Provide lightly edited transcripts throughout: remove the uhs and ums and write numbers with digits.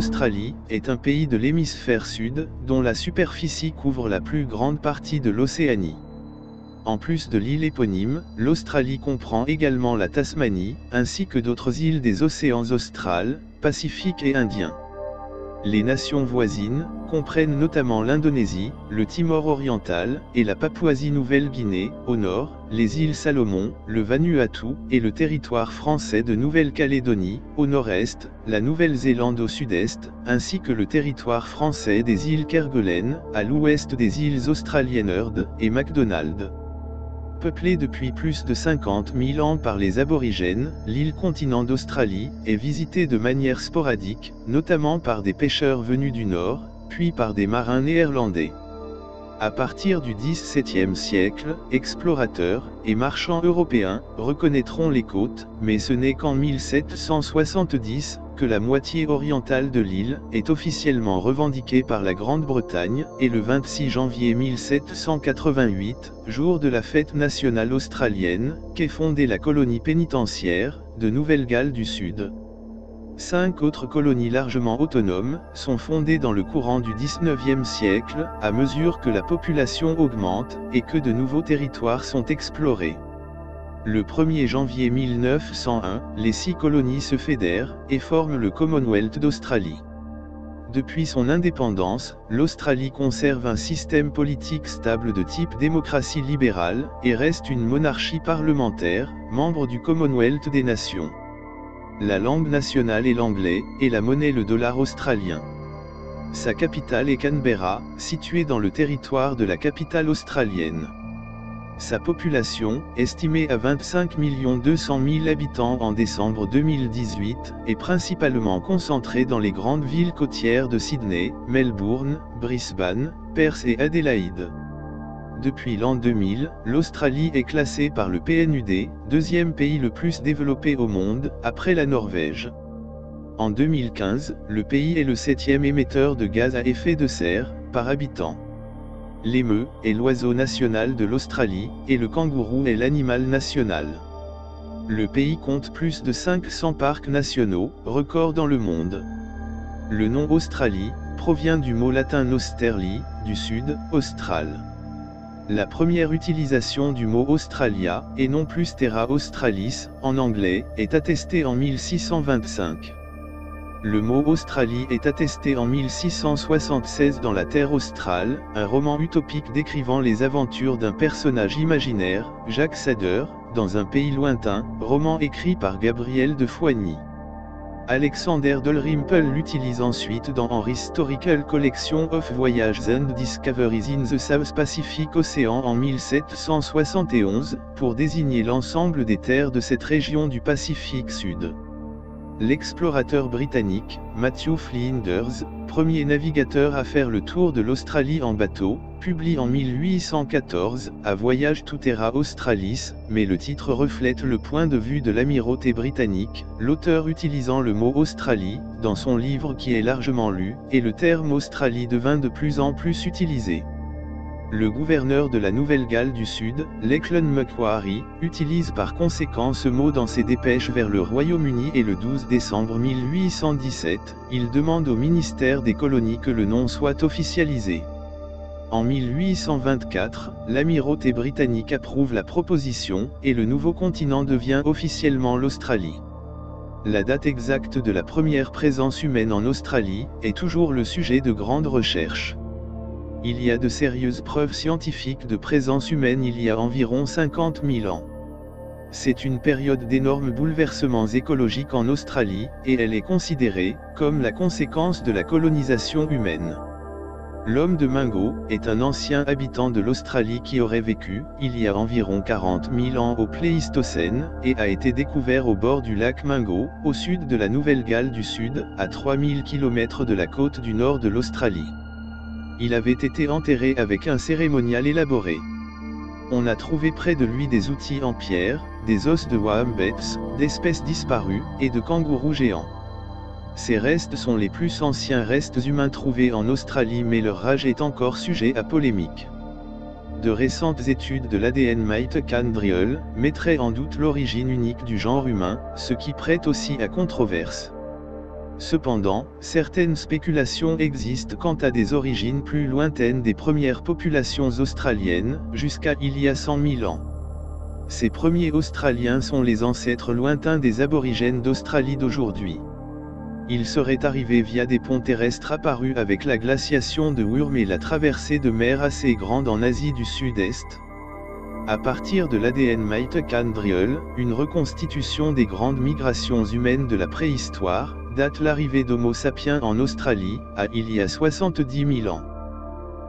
L'Australie est un pays de l'hémisphère sud, dont la superficie couvre la plus grande partie de l'Océanie. En plus de l'île éponyme, l'Australie comprend également la Tasmanie, ainsi que d'autres îles des océans austral, Pacifique et Indien. Les nations voisines comprennent notamment l'Indonésie, le Timor oriental, et la Papouasie-Nouvelle-Guinée, au nord, les îles Salomon, le Vanuatu, et le territoire français de Nouvelle-Calédonie, au nord-est, la Nouvelle-Zélande au sud-est, ainsi que le territoire français des îles Kerguelen, à l'ouest des îles australiennes Heard et McDonald. Peuplée depuis plus de 50 000 ans par les aborigènes, l'île continent d'Australie est visitée de manière sporadique, notamment par des pêcheurs venus du nord, puis par des marins néerlandais. À partir du XVIIe siècle, explorateurs et marchands européens reconnaîtront les côtes, mais ce n'est qu'en 1770 que la moitié orientale de l'île est officiellement revendiquée par la Grande-Bretagne, et le 26 janvier 1788, jour de la fête nationale australienne, qu'est fondée la colonie pénitentiaire de Nouvelle-Galles du Sud. 5 autres colonies largement autonomes sont fondées dans le courant du XIXe siècle, à mesure que la population augmente, et que de nouveaux territoires sont explorés. Le 1er janvier 1901, les 6 colonies se fédèrent, et forment le Commonwealth d'Australie. Depuis son indépendance, l'Australie conserve un système politique stable de type démocratie libérale, et reste une monarchie parlementaire, membre du Commonwealth des Nations. La langue nationale est l'anglais, et la monnaie le dollar australien. Sa capitale est Canberra, située dans le territoire de la capitale australienne. Sa population, estimée à 25 200 000 habitants en décembre 2018, est principalement concentrée dans les grandes villes côtières de Sydney, Melbourne, Brisbane, Perth et Adélaïde. Depuis l'an 2000, l'Australie est classée par le PNUD, deuxième pays le plus développé au monde, après la Norvège. En 2015, le pays est le 7e émetteur de gaz à effet de serre, par habitant. L'émeu est l'oiseau national de l'Australie, et le kangourou est l'animal national. Le pays compte plus de 500 parcs nationaux, record dans le monde. Le nom Australie provient du mot latin austerli, du sud, austral. La première utilisation du mot Australia, et non plus Terra Australis, en anglais, est attestée en 1625. Le mot Australie est attesté en 1676 dans La Terre australe, un roman utopique décrivant les aventures d'un personnage imaginaire, Jacques Sader, dans un pays lointain, roman écrit par Gabriel de Foigny. Alexander Dalrymple l'utilise ensuite dans en Historical Collection of Voyages and Discoveries in the South Pacific Ocean en 1771, pour désigner l'ensemble des terres de cette région du Pacifique Sud. L'explorateur britannique, Matthew Flinders, premier navigateur à faire le tour de l'Australie en bateau, publie en 1814, à Voyage to Terra Australis, mais le titre reflète le point de vue de l'amirauté britannique, l'auteur utilisant le mot Australie, dans son livre qui est largement lu, et le terme Australie devint de plus en plus utilisé. Le gouverneur de la Nouvelle-Galles du Sud, Lachlan Macquarie, utilise par conséquent ce mot dans ses dépêches vers le Royaume-Uni et le 12 décembre 1817, il demande au ministère des colonies que le nom soit officialisé. En 1824, l'amirauté britannique approuve la proposition, et le nouveau continent devient officiellement l'Australie. La date exacte de la première présence humaine en Australie est toujours le sujet de grandes recherches. Il y a de sérieuses preuves scientifiques de présence humaine il y a environ 50 000 ans. C'est une période d'énormes bouleversements écologiques en Australie, et elle est considérée comme la conséquence de la colonisation humaine. L'homme de Mingo est un ancien habitant de l'Australie qui aurait vécu, il y a environ 40 000 ans au Pléistocène, et a été découvert au bord du lac Mingo, au sud de la Nouvelle-Galles du Sud, à 3000 km de la côte du nord de l'Australie. Il avait été enterré avec un cérémonial élaboré. On a trouvé près de lui des outils en pierre, des os de wombats, d'espèces disparues, et de kangourous géants. Ces restes sont les plus anciens restes humains trouvés en Australie, mais leur âge est encore sujet à polémique. De récentes études de l'ADN mitochondrial mettraient en doute l'origine unique du genre humain, ce qui prête aussi à controverse. Cependant, certaines spéculations existent quant à des origines plus lointaines des premières populations australiennes, jusqu'à il y a 100 000 ans. Ces premiers Australiens sont les ancêtres lointains des aborigènes d'Australie d'aujourd'hui. Ils seraient arrivés via des ponts terrestres apparus avec la glaciation de Würm et la traversée de mers assez grande en Asie du Sud-Est. À partir de l'ADN mitochondrial, une reconstitution des grandes migrations humaines de la préhistoire, date l'arrivée d'Homo sapiens en Australie, il y a 70 000 ans.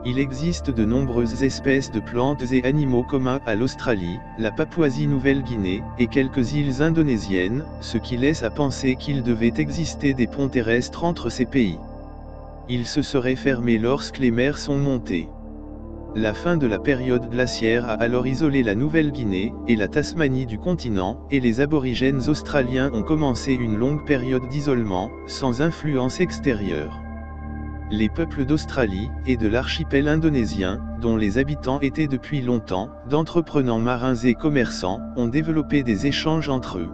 Il existe de nombreuses espèces de plantes et animaux communs à l'Australie, la Papouasie-Nouvelle-Guinée, et quelques îles indonésiennes, ce qui laisse à penser qu'il devait exister des ponts terrestres entre ces pays. Ils se seraient fermés lorsque les mers sont montées. La fin de la période glaciaire a alors isolé la Nouvelle-Guinée, et la Tasmanie du continent, et les aborigènes australiens ont commencé une longue période d'isolement, sans influence extérieure. Les peuples d'Australie, et de l'archipel indonésien, dont les habitants étaient depuis longtemps, d'entreprenants marins et commerçants, ont développé des échanges entre eux.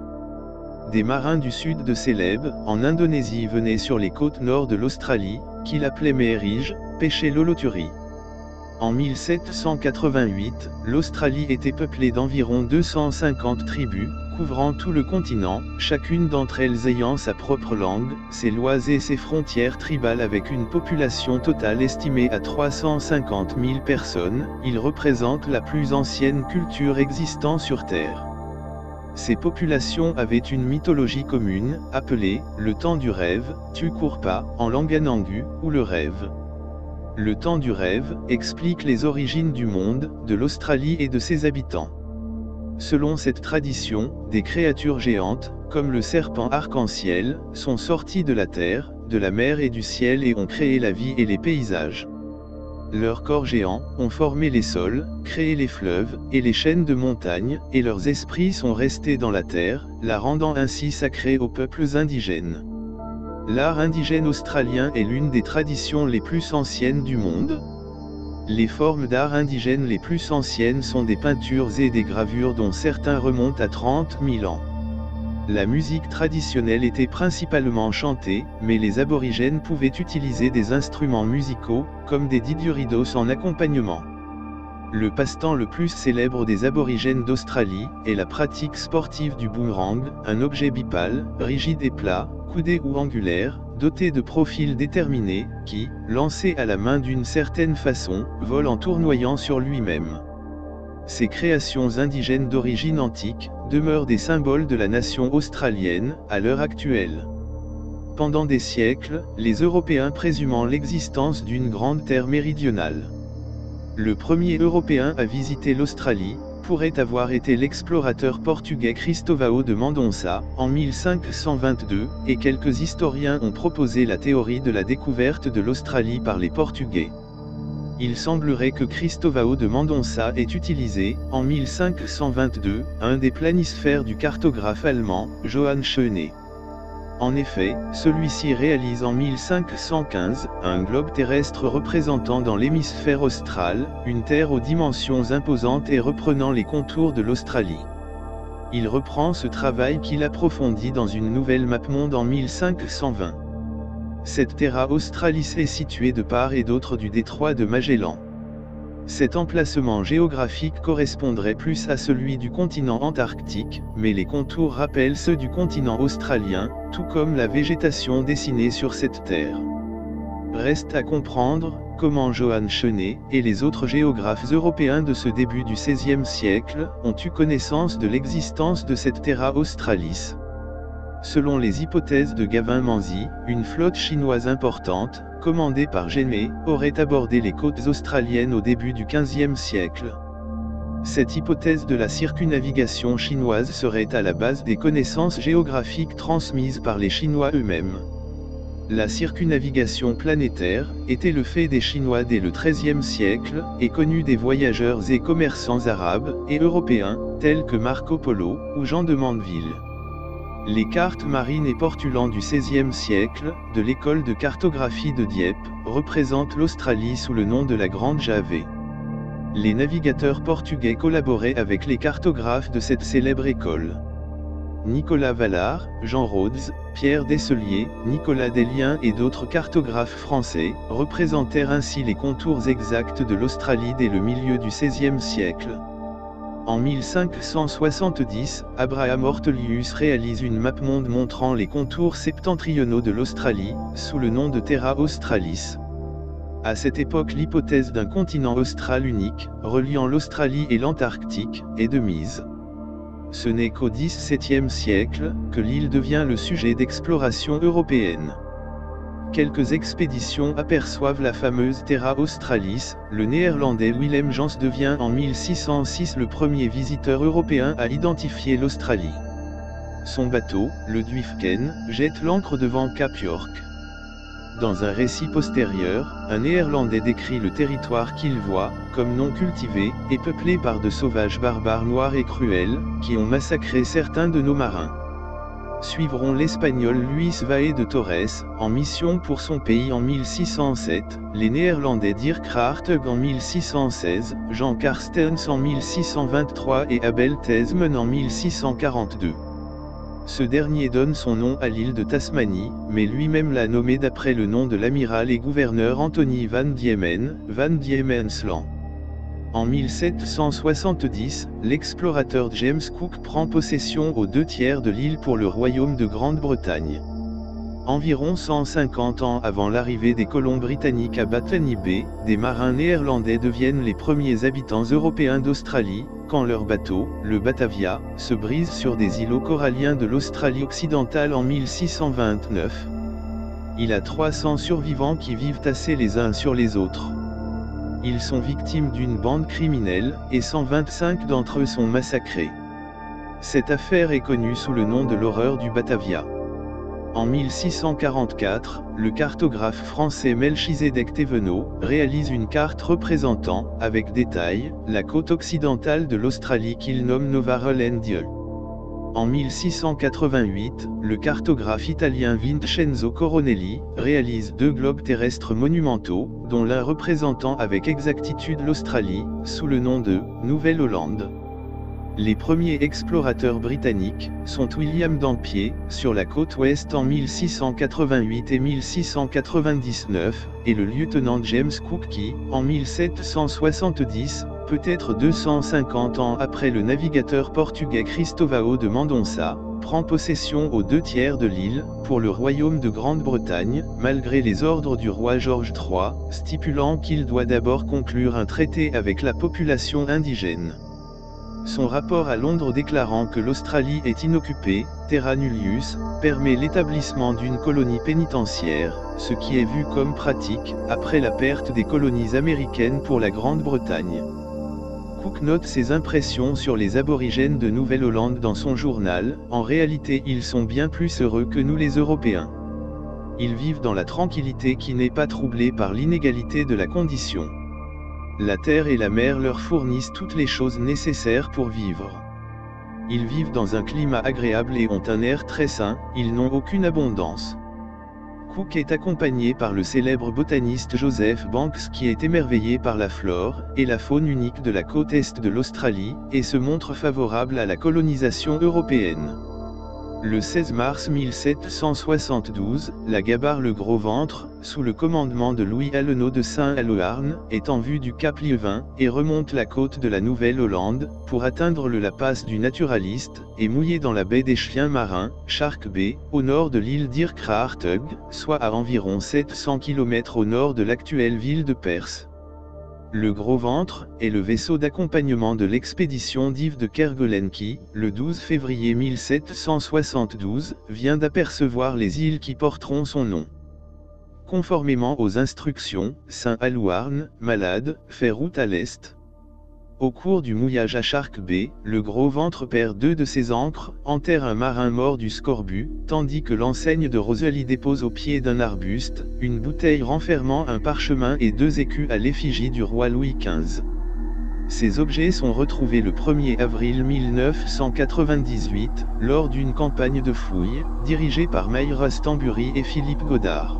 Des marins du sud de Célèbes, en Indonésie venaient sur les côtes nord de l'Australie, qu'ils appelaient Meherij, pêcher l'holothurie. En 1788, l'Australie était peuplée d'environ 250 tribus, couvrant tout le continent, chacune d'entre elles ayant sa propre langue, ses lois et ses frontières tribales avec une population totale estimée à 350 000 personnes. Ils représentent la plus ancienne culture existant sur Terre. Ces populations avaient une mythologie commune, appelée « le temps du rêve », Tukurpa, en langue anangu, ou le rêve. Le temps du rêve explique les origines du monde, de l'Australie et de ses habitants. Selon cette tradition, des créatures géantes, comme le serpent arc-en-ciel, sont sorties de la terre, de la mer et du ciel et ont créé la vie et les paysages. Leurs corps géants ont formé les sols, créé les fleuves et les chaînes de montagnes, et leurs esprits sont restés dans la terre, la rendant ainsi sacrée aux peuples indigènes. L'art indigène australien est l'une des traditions les plus anciennes du monde. Les formes d'art indigène les plus anciennes sont des peintures et des gravures dont certains remontent à 30 000 ans. La musique traditionnelle était principalement chantée, mais les aborigènes pouvaient utiliser des instruments musicaux, comme des didgeridos en accompagnement. Le passe-temps le plus célèbre des aborigènes d'Australie est la pratique sportive du boomerang, un objet bipale, rigide et plat, coudé ou angulaire, doté de profils déterminés, qui, lancé à la main d'une certaine façon, vole en tournoyant sur lui-même. Ces créations indigènes d'origine antique demeurent des symboles de la nation australienne, à l'heure actuelle. Pendant des siècles, les Européens présumant l'existence d'une grande terre méridionale. Le premier Européen à visiter l'Australie pourrait avoir été l'explorateur portugais Cristóvão de Mendonça, en 1522, et quelques historiens ont proposé la théorie de la découverte de l'Australie par les Portugais. Il semblerait que Cristóvão de Mendonça ait utilisé, en 1522, un des planisphères du cartographe allemand, Johann Schöne. En effet, celui-ci réalise en 1515, un globe terrestre représentant dans l'hémisphère austral, une Terre aux dimensions imposantes et reprenant les contours de l'Australie. Il reprend ce travail qu'il approfondit dans une nouvelle map-monde en 1520. Cette Terra Australis est située de part et d'autre du détroit de Magellan. Cet emplacement géographique correspondrait plus à celui du continent antarctique, mais les contours rappellent ceux du continent australien, tout comme la végétation dessinée sur cette terre. Reste à comprendre comment Johann Schöne et les autres géographes européens de ce début du XVIe siècle ont eu connaissance de l'existence de cette Terra Australis. Selon les hypothèses de Gavin Manzi, une flotte chinoise importante, commandée par Genmet, aurait abordé les côtes australiennes au début du XVe siècle. Cette hypothèse de la circumnavigation chinoise serait à la base des connaissances géographiques transmises par les Chinois eux-mêmes. La circumnavigation planétaire était le fait des Chinois dès le XIIIe siècle, et connue des voyageurs et commerçants arabes et européens, tels que Marco Polo ou Jean de Mandeville. Les cartes marines et portulans du XVIe siècle, de l'école de cartographie de Dieppe, représentent l'Australie sous le nom de la Grande Javée. Les navigateurs portugais collaboraient avec les cartographes de cette célèbre école. Nicolas Vallard, Jean Rhodes, Pierre Desselier, Nicolas Delien et d'autres cartographes français, représentèrent ainsi les contours exacts de l'Australie dès le milieu du XVIe siècle. En 1570, Abraham Ortelius réalise une map monde montrant les contours septentrionaux de l'Australie, sous le nom de Terra Australis. À cette époque, l'hypothèse d'un continent austral unique, reliant l'Australie et l'Antarctique, est de mise. Ce n'est qu'au XVIIe siècle, que l'île devient le sujet d'exploration européenne. Quelques expéditions aperçoivent la fameuse Terra Australis. Le néerlandais Willem Jans devient en 1606 le premier visiteur européen à identifier l'Australie. Son bateau, le Duifken, jette l'ancre devant Cap York. Dans un récit postérieur, un néerlandais décrit le territoire qu'il voit, comme non cultivé, et peuplé par de sauvages barbares noirs et cruels, qui ont massacré certains de nos marins. Suivront l'espagnol Luis Vae de Torres, en mission pour son pays en 1607, les néerlandais Dirk Hartog en 1616, Jean Carstens en 1623 et Abel Tasman en 1642. Ce dernier donne son nom à l'île de Tasmanie, mais lui-même l'a nommée d'après le nom de l'amiral et gouverneur Anthony van Diemen, Van Diemensland. En 1770, l'explorateur James Cook prend possession aux 2/3 de l'île pour le royaume de Grande-Bretagne. Environ 150 ans avant l'arrivée des colons britanniques à Botany Bay, des marins néerlandais deviennent les premiers habitants européens d'Australie, quand leur bateau, le Batavia, se brise sur des îlots coralliens de l'Australie occidentale en 1629. Il a 300 survivants qui vivent tassés les uns sur les autres. Ils sont victimes d'une bande criminelle, et 125 d'entre eux sont massacrés. Cette affaire est connue sous le nom de l'horreur du Batavia. En 1644, le cartographe français Melchisedec Thévenot réalise une carte représentant, avec détail, la côte occidentale de l'Australie qu'il nomme Nova Rolandiae. En 1688, le cartographe italien Vincenzo Coronelli réalise 2 globes terrestres monumentaux, dont l'un représentant avec exactitude l'Australie, sous le nom de « Nouvelle-Hollande ». Les premiers explorateurs britanniques sont William Dampier, sur la côte ouest en 1688 et 1699, et le lieutenant James Cook qui, en 1770, peut-être 250 ans après le navigateur portugais Cristóvão de Mendonça, prend possession aux 2/3 de l'île, pour le royaume de Grande-Bretagne, malgré les ordres du roi George III, stipulant qu'il doit d'abord conclure un traité avec la population indigène. Son rapport à Londres déclarant que l'Australie est inoccupée, terra nullius, permet l'établissement d'une colonie pénitentiaire, ce qui est vu comme pratique, après la perte des colonies américaines pour la Grande-Bretagne. Cook note ses impressions sur les aborigènes de Nouvelle-Hollande dans son journal. En réalité, ils sont bien plus heureux que nous les Européens. Ils vivent dans la tranquillité qui n'est pas troublée par l'inégalité de la condition. La terre et la mer leur fournissent toutes les choses nécessaires pour vivre. Ils vivent dans un climat agréable et ont un air très sain, ils n'ont aucune abondance. Cook est accompagné par le célèbre botaniste Joseph Banks qui est émerveillé par la flore et la faune unique de la côte est de l'Australie, et se montre favorable à la colonisation européenne. Le 16 mars 1772, la gabarre Le Gros Ventre, sous le commandement de Louis Allenau de Saint-Aloarn, est en vue du cap Liévin, et remonte la côte de la Nouvelle-Hollande, pour atteindre la passe du Naturaliste, et mouiller dans la baie des Chiens Marins, Shark Bay, au nord de l'île Dirk Hartog, soit à environ 700 km au nord de l'actuelle ville de Perth. Le Gros Ventre est le vaisseau d'accompagnement de l'expédition d'Yves de Kerguelen qui, le 12 février 1772, vient d'apercevoir les îles qui porteront son nom. Conformément aux instructions, Saint-Aloarn, malade, fait route à l'est. Au cours du mouillage à Shark Bay, le Gros Ventre perd 2 de ses ancres, enterre un marin mort du scorbut, tandis que l'enseigne de Rosalie dépose au pied d'un arbuste, une bouteille renfermant un parchemin et 2 écus à l'effigie du roi Louis XV. Ces objets sont retrouvés le 1er avril 1998, lors d'une campagne de fouilles, dirigée par Mayra Stambury et Philippe Godard.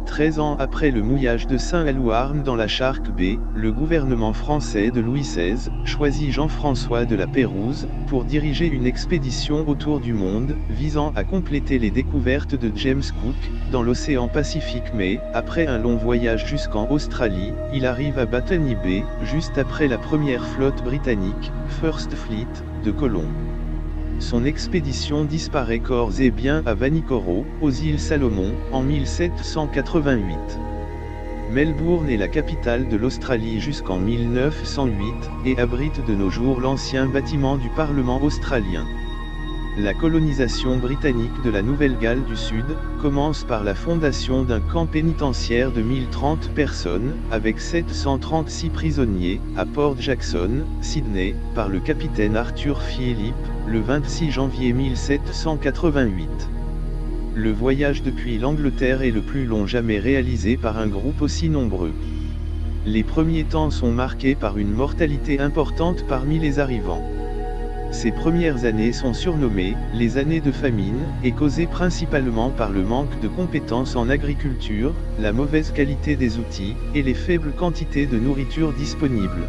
13 ans après le mouillage de Saint-Hélouarn dans la Shark Bay, le gouvernement français de Louis XVI choisit Jean-François de la Pérouse pour diriger une expédition autour du monde, visant à compléter les découvertes de James Cook dans l'océan Pacifique. Mais, après un long voyage jusqu'en Australie, il arrive à Botany Bay, juste après la première flotte britannique, First Fleet, de Colomb. Son expédition disparaît corps et biens à Vanikoro, aux îles Salomon, en 1788. Melbourne est la capitale de l'Australie jusqu'en 1908, et abrite de nos jours l'ancien bâtiment du Parlement australien. La colonisation britannique de la Nouvelle-Galles du Sud commence par la fondation d'un camp pénitentiaire de 1030 personnes, avec 736 prisonniers, à Port Jackson, Sydney, par le capitaine Arthur Phillip, le 26 janvier 1788. Le voyage depuis l'Angleterre est le plus long jamais réalisé par un groupe aussi nombreux. Les premiers temps sont marqués par une mortalité importante parmi les arrivants. Ces premières années sont surnommées « les années de famine » et causées principalement par le manque de compétences en agriculture, la mauvaise qualité des outils, et les faibles quantités de nourriture disponibles.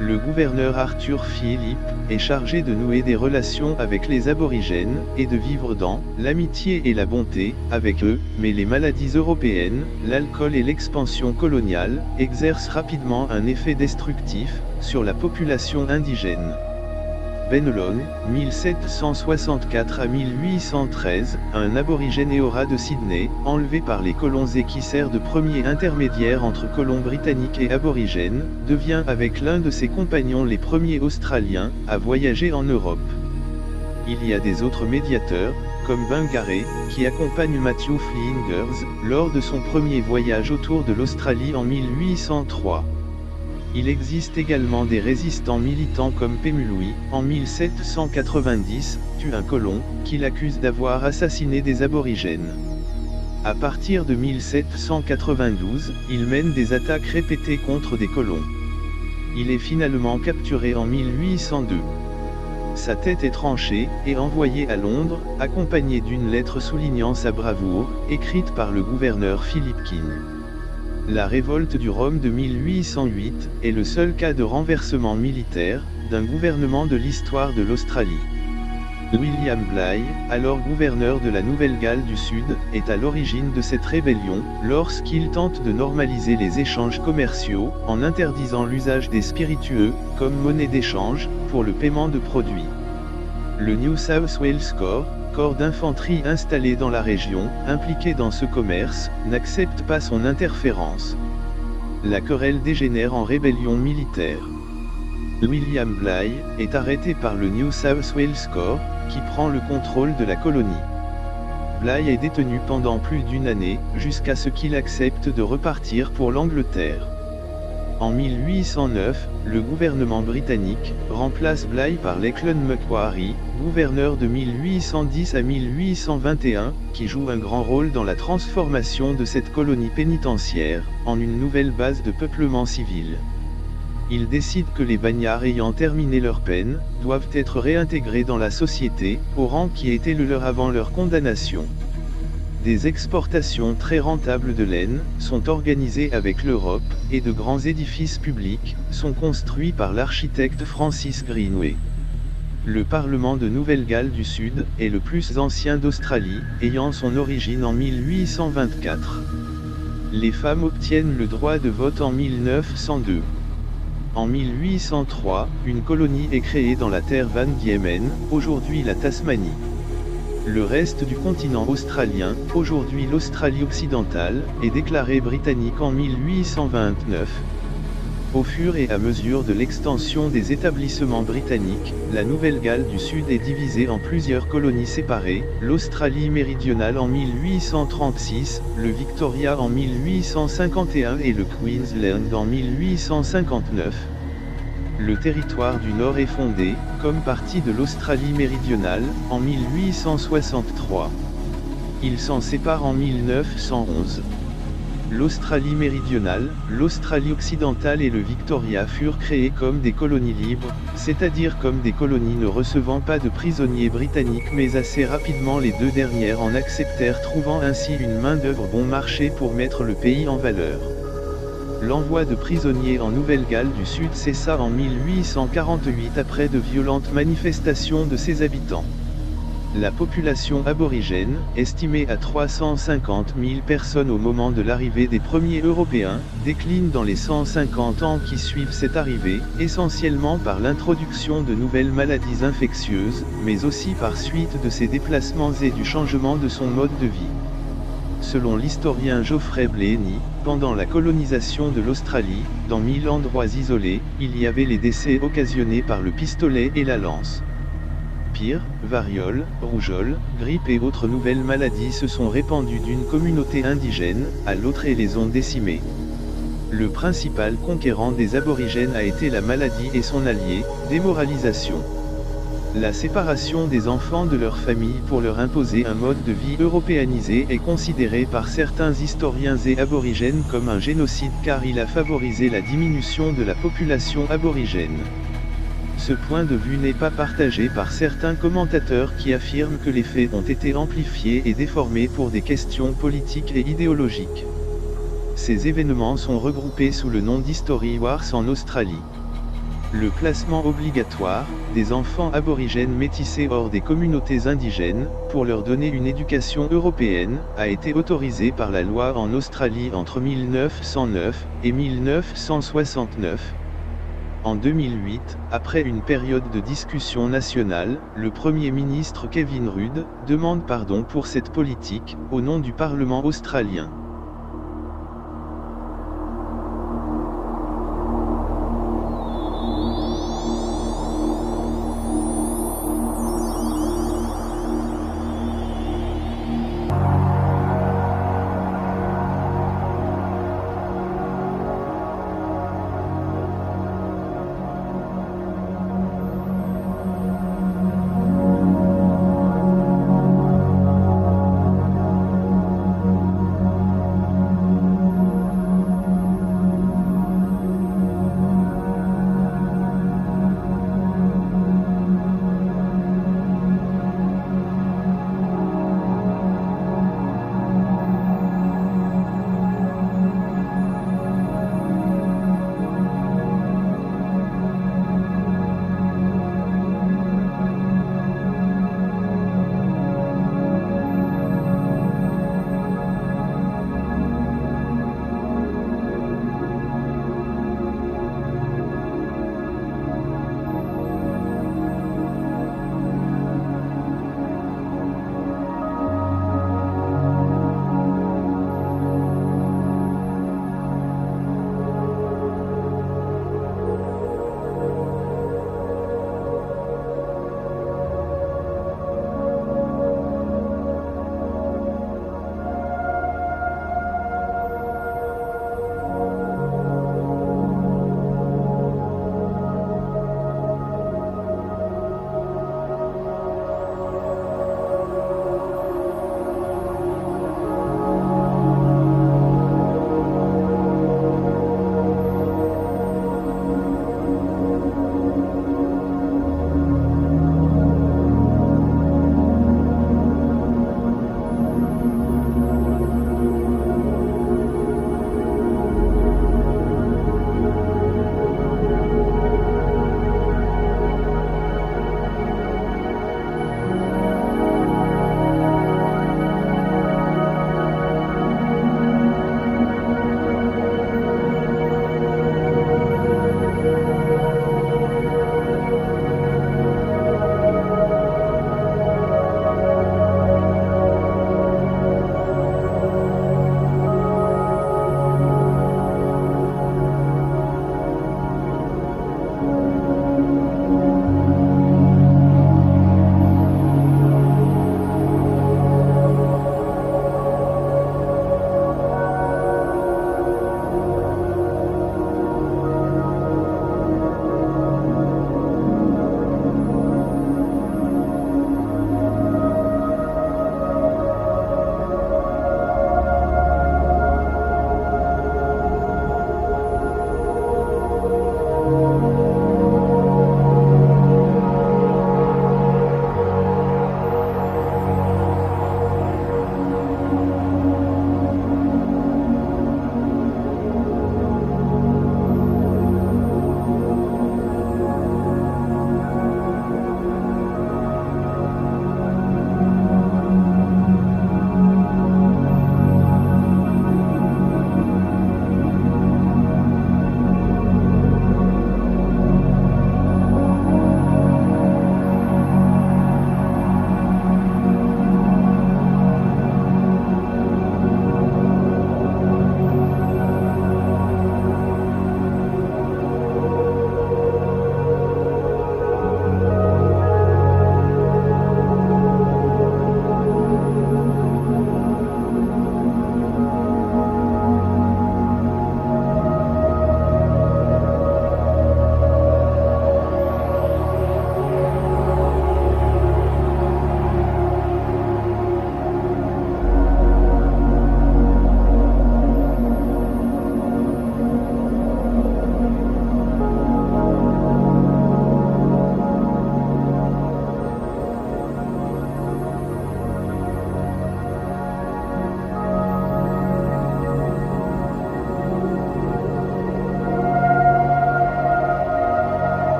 Le gouverneur Arthur Phillip est chargé de nouer des relations avec les aborigènes, et de vivre dans l'amitié et la bonté avec eux, mais les maladies européennes, l'alcool et l'expansion coloniale, exercent rapidement un effet destructif sur la population indigène. Bennelong, 1764 à 1813, un aborigène Eora de Sydney, enlevé par les colons et qui sert de premier intermédiaire entre colons britanniques et aborigènes, devient avec l'un de ses compagnons les premiers Australiens à voyager en Europe. Il y a des autres médiateurs, comme Bungaree, qui accompagne Matthew Flinders, lors de son premier voyage autour de l'Australie en 1803. Il existe également des résistants militants comme Pemulwuy, en 1790, tue un colon, qu'il accuse d'avoir assassiné des aborigènes. À partir de 1792, il mène des attaques répétées contre des colons. Il est finalement capturé en 1802. Sa tête est tranchée, et envoyée à Londres, accompagnée d'une lettre soulignant sa bravoure, écrite par le gouverneur Philip King. La révolte du Rhum de 1808 est le seul cas de renversement militaire d'un gouvernement de l'histoire de l'Australie. William Bligh, alors gouverneur de la Nouvelle-Galles du Sud, est à l'origine de cette rébellion, lorsqu'il tente de normaliser les échanges commerciaux, en interdisant l'usage des spiritueux, comme monnaie d'échange, pour le paiement de produits. Le New South Wales corps d'infanterie installé dans la région, impliqué dans ce commerce, n'accepte pas son interférence. La querelle dégénère en rébellion militaire. William Bligh est arrêté par le New South Wales Corps, qui prend le contrôle de la colonie. Bligh est détenu pendant plus d'une année, jusqu'à ce qu'il accepte de repartir pour l'Angleterre. En 1809, le gouvernement britannique remplace Bligh par Lachlan Macquarie, gouverneur de 1810 à 1821, qui joue un grand rôle dans la transformation de cette colonie pénitentiaire en une nouvelle base de peuplement civil. Il décide que les bagnards ayant terminé leur peine doivent être réintégrés dans la société, au rang qui était le leur avant leur condamnation. Des exportations très rentables de laine sont organisées avec l'Europe, et de grands édifices publics sont construits par l'architecte Francis Greenway. Le Parlement de Nouvelle-Galles du Sud est le plus ancien d'Australie, ayant son origine en 1824. Les femmes obtiennent le droit de vote en 1902. En 1803, une colonie est créée dans la terre Van Diemen, aujourd'hui la Tasmanie. Le reste du continent australien, aujourd'hui l'Australie occidentale, est déclaré britannique en 1829. Au fur et à mesure de l'extension des établissements britanniques, la Nouvelle-Galles du Sud est divisée en plusieurs colonies séparées, l'Australie méridionale en 1836, le Victoria en 1851 et le Queensland en 1859. Le territoire du Nord est fondé, comme partie de l'Australie méridionale, en 1863. Il s'en sépare en 1911. L'Australie méridionale, l'Australie occidentale et le Victoria furent créés comme des colonies libres, c'est-à-dire comme des colonies ne recevant pas de prisonniers britanniques, mais assez rapidement les deux dernières en acceptèrent, trouvant ainsi une main-d'œuvre bon marché pour mettre le pays en valeur. L'envoi de prisonniers en Nouvelle-Galles du Sud cessa en 1848 après de violentes manifestations de ses habitants. La population aborigène, estimée à 350 000 personnes au moment de l'arrivée des premiers Européens, décline dans les 150 ans qui suivent cette arrivée, essentiellement par l'introduction de nouvelles maladies infectieuses, mais aussi par suite de ses déplacements et du changement de son mode de vie. Selon l'historien Geoffrey Blainey, pendant la colonisation de l'Australie, dans 1000 endroits isolés, il y avait les décès occasionnés par le pistolet et la lance. Pire, variole, rougeole, grippe et autres nouvelles maladies se sont répandues d'une communauté indigène à l'autre et les ont décimées. Le principal conquérant des aborigènes a été la maladie et son allié, démoralisation. La séparation des enfants de leur famille pour leur imposer un mode de vie européanisé est considérée par certains historiens et aborigènes comme un génocide car il a favorisé la diminution de la population aborigène. Ce point de vue n'est pas partagé par certains commentateurs qui affirment que les faits ont été amplifiés et déformés pour des questions politiques et idéologiques. Ces événements sont regroupés sous le nom d'History Wars en Australie. Le placement obligatoire des enfants aborigènes métissés hors des communautés indigènes, pour leur donner une éducation européenne, a été autorisé par la loi en Australie entre 1909 et 1969. En 2008, après une période de discussion nationale, le Premier ministre Kevin Rudd demande pardon pour cette politique, au nom du Parlement australien.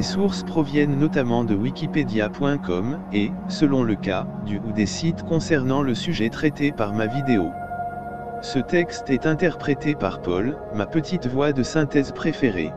sources proviennent notamment de Wikipedia.com, et, selon le cas, du ou des sites concernant le sujet traité par ma vidéo. Ce texte est interprété par Paul, ma petite voix de synthèse préférée.